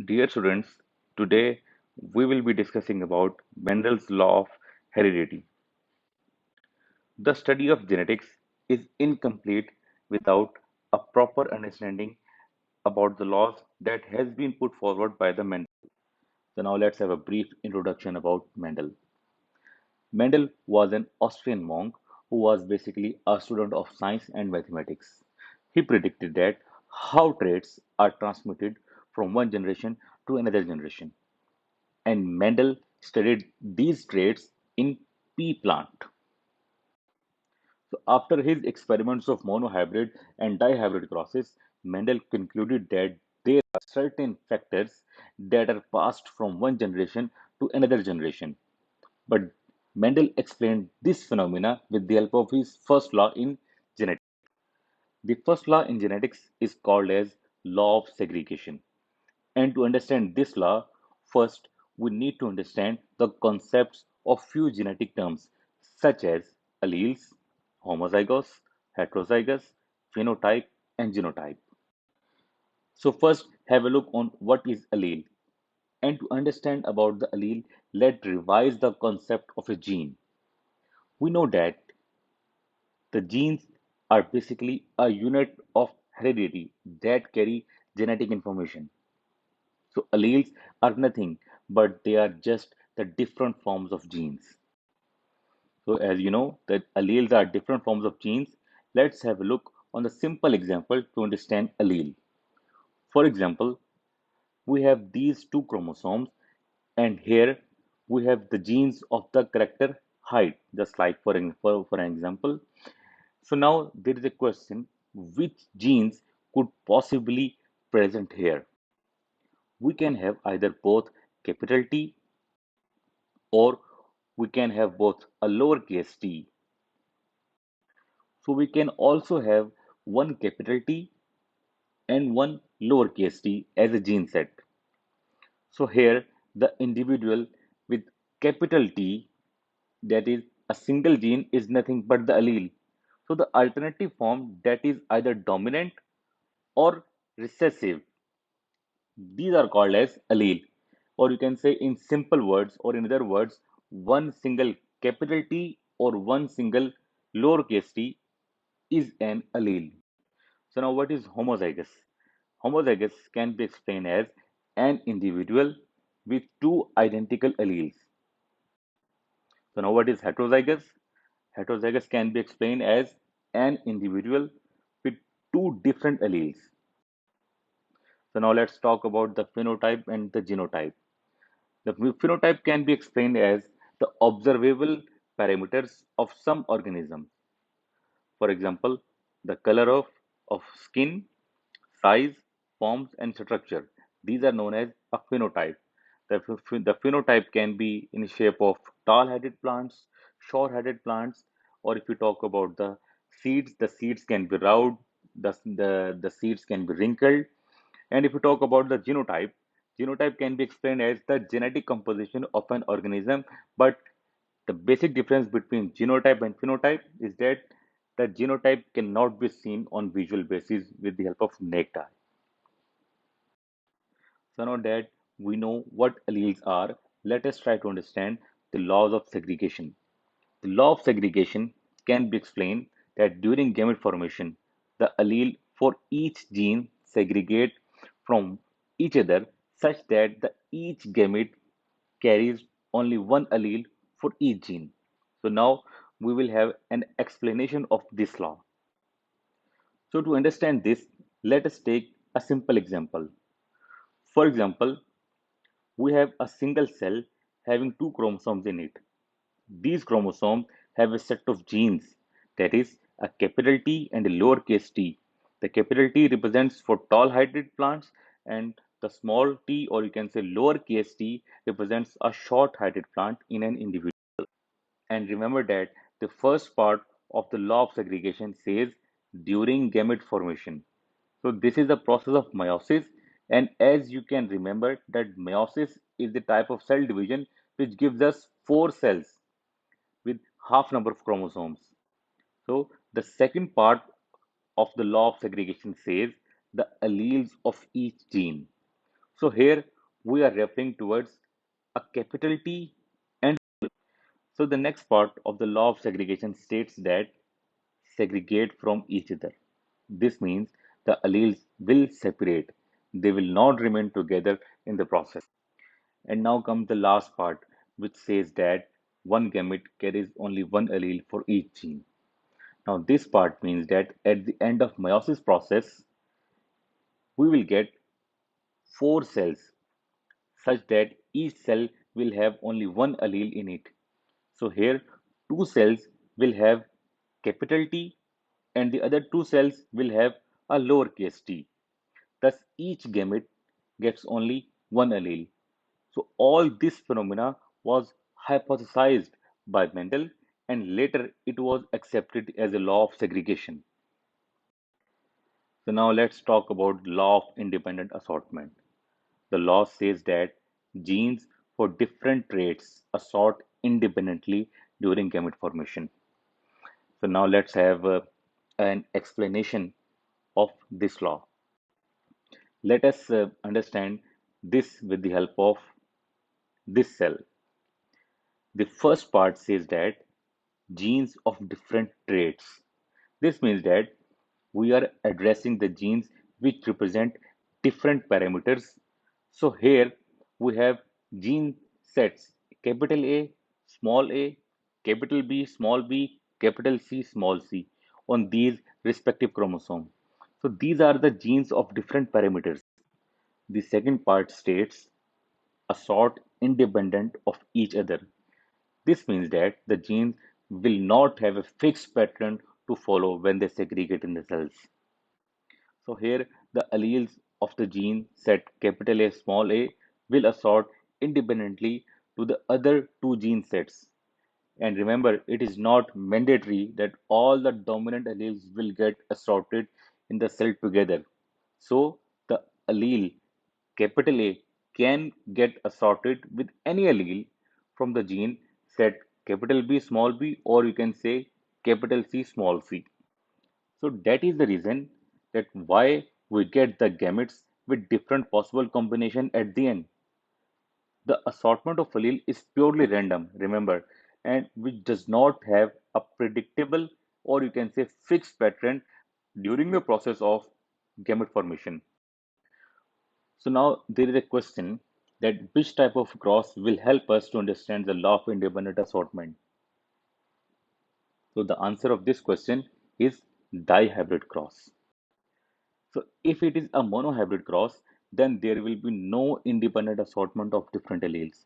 Dear students, today we will be discussing about Mendel's law of heredity. The study of genetics is incomplete without a proper understanding about the laws that has been put forward by the Mendel. So now let's have a brief introduction about Mendel. Mendel was an Austrian monk who was basically a student of science and mathematics. He predicted that how traits are transmitted from one generation to another generation, and Mendel studied these traits in pea plant. So after his experiments of monohybrid and dihybrid crosses, Mendel concluded that there are certain factors that are passed from one generation to another generation. But Mendel explained this phenomena with the help of his first law in genetics. The first law in genetics is called as law of segregation. And to understand this law, first we need to understand the concepts of few genetic terms such as alleles, homozygous, heterozygous, phenotype, and genotype. So first have a look on what is allele. And to understand about the allele, let's revise the concept of a gene. We know that the genes are basically a unit of heredity that carry genetic information. So alleles are nothing, but they are just the different forms of genes. So as you know that alleles are different forms of genes, let's have a look on the simple example to understand allele. For example, we have these two chromosomes, and here we have the genes of the character height, just like for an example. So now there is a question, which genes could possibly present here? We can have either both capital T, or we can have both a lowercase t. So we can also have one capital T and one lowercase t as a gene set. So here the individual with capital T, that is a single gene, is nothing but the allele. So the alternative form, that is either dominant or recessive, these are called as allele. Or you can say in simple words, or in other words, one single capital T or one single lowercase t is an allele. So now what is homozygous? Homozygous can be explained as an individual with two identical alleles. So now what is heterozygous? Heterozygous can be explained as an individual with two different alleles. So now let's talk about the phenotype and the genotype. The phenotype can be explained as the observable parameters of some organism. For example, the color of skin, size, forms, and structure. These are known as a phenotype. The phenotype can be in shape of tall-headed plants, short-headed plants, or if you talk about the seeds can be round, the seeds can be wrinkled. And if you talk about the genotype, genotype can be explained as the genetic composition of an organism, but the basic difference between genotype and phenotype is that the genotype cannot be seen on visual basis with the help of naked eye. So now that we know what alleles are, let us try to understand the laws of segregation. The law of segregation can be explained that during gamete formation, the allele for each gene segregate from each other such that each gamete carries only one allele for each gene. So now we will have an explanation of this law. So to understand this, let us take a simple example. For example, we have a single cell having two chromosomes in it. These chromosomes have a set of genes, that is, a capital T and a lowercase t. The capital T represents for tall hybrid plants, and the small t, or you can say lowercase t, represents a short hybrid plant in an individual. And remember that the first part of the law of segregation says during gamete formation. So this is the process of meiosis, and as you can remember that meiosis is the type of cell division which gives us four cells with half number of chromosomes. So the second part of the law of segregation says the alleles of each gene. So here we are referring towards a capital T and so the next part of the law of segregation states that segregate from each other. This means the alleles will separate. They will not remain together in the process. And now comes the last part, which says that one gamete carries only one allele for each gene. Now, this part means that at the end of meiosis process, we will get four cells such that each cell will have only one allele in it. So here, two cells will have capital T and the other two cells will have a lowercase t. Thus, each gamete gets only one allele. So all this phenomena was hypothesized by Mendel and later it was accepted as a law of segregation. So now let's talk about law of independent assortment. The law says that genes for different traits assort independently during gamete formation. So now let's have an explanation of this law. Let us understand this with the help of this cell. The first part says that genes of different traits. This means that we are addressing the genes which represent different parameters. So here we have gene sets capital A, capital B, small b, capital C, small c on these respective chromosomes. So these are the genes of different parameters. The second part states a sort independent of each other. This means that the genes will not have a fixed pattern to follow when they segregate in the cells. So here the alleles of the gene set capital A small a will assort independently to the other two gene sets. And remember, it is not mandatory that all the dominant alleles will get assorted in the cell together. So the allele capital A can get assorted with any allele from the gene set capital B small b or you can say capital C small c. So that is the reason that why we get the gametes with different possible combination at the end. The assortment of allele is purely random, remember, and which does not have a predictable or you can say fixed pattern during the process of gamete formation. So now there is a question that which type of cross will help us to understand the law of independent assortment. So the answer of this question is dihybrid cross. So if it is a monohybrid cross, then there will be no independent assortment of different alleles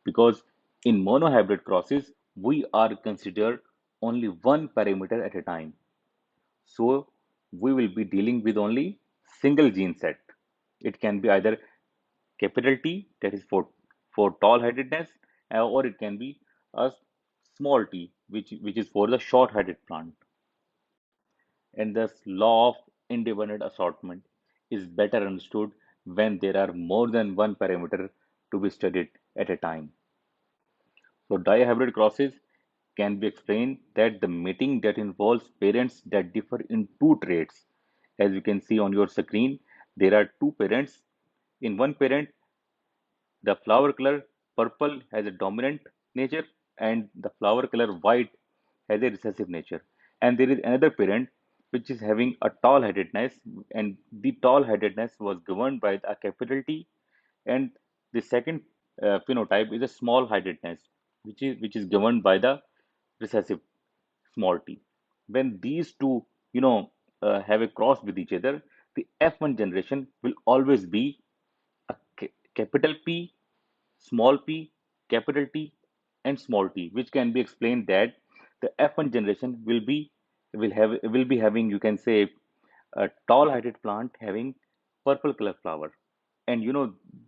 because in monohybrid crosses we are considered only one parameter at a time. So we will be dealing with only single gene set. It can be either capital T that is for tall headedness or it can be a small t which is for the short headed plant. And thus law of independent assortment is better understood when there are more than one parameter to be studied at a time. So dihybrid crosses can be explained that the mating that involves parents that differ in two traits. As you can see on your screen, there are two parents. In one parent, the flower color purple has a dominant nature and the flower color white has a recessive nature. And there is another parent which is having a tall headedness and the tall headedness was governed by a capital T and the second phenotype is a small headedness which is governed by the recessive small t. When these two have a cross with each other, the F1 generation will always be a capital P, small p, capital T, and small t, which can be explained that the F1 generation will be having you can say a tall heighted plant having purple color flower, and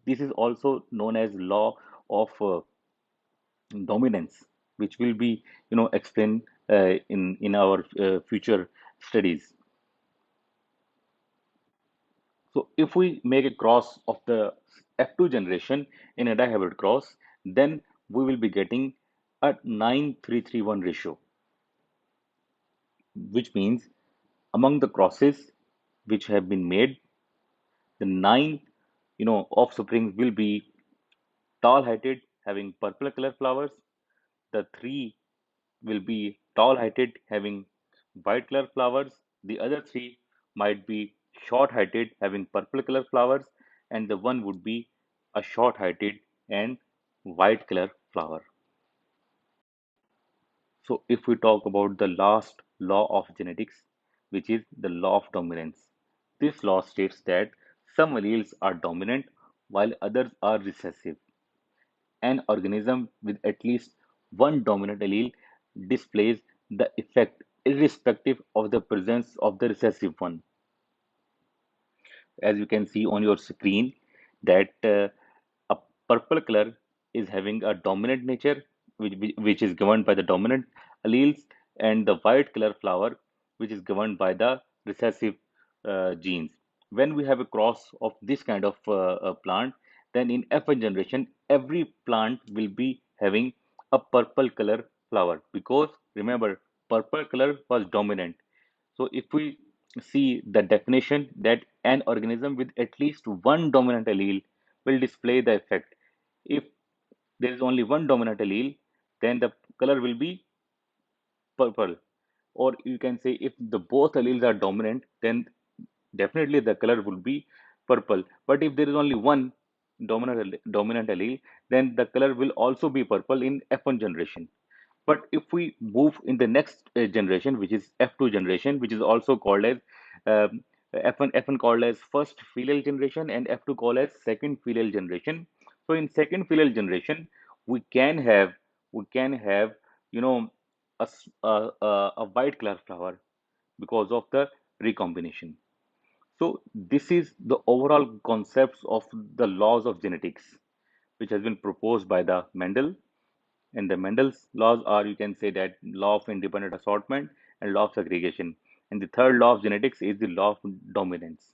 this is also known as law of dominance, which will be explained in our future studies. So if we make a cross of the F2 generation in a dihybrid cross, then we will be getting a 9331 ratio, which means among the crosses which have been made, the 9 offspring will be tall-heighted, having purple color flowers. The three will be tall-heighted, having white color flowers. The other three might be short-heighted, having purple color flowers, and the one would be a short-heighted and white color flower. So, if we talk about the last law of genetics, which is the law of dominance, this law states that some alleles are dominant while others are recessive. An organism with at least one dominant allele displays the effect irrespective of the presence of the recessive one. As you can see on your screen, that a purple color is having a dominant nature, which is governed by the dominant alleles, and the white color flower, which is governed by the recessive genes. When we have a cross of this kind of plant, then in F1 generation, every plant will be having a purple color flower, because remember, purple color was dominant. So if we see the definition, that an organism with at least one dominant allele will display the effect. If there is only one dominant allele, then the color will be purple. Or you can say, if the both alleles are dominant, then definitely the color will be purple. But if there is only one dominant allele, then the color will also be purple in F1 generation. But if we move in the next generation, which is F2 generation, which is also called as F1 called as first filial generation, and F2 called as second filial generation. So in second filial generation, we can have we can have you know a white color flower because of the recombination. So this is the overall concepts of the laws of genetics, which has been proposed by the Mendel. And the Mendel's laws are, you can say, that law of independent assortment and law of segregation. And the third law of genetics is the law of dominance.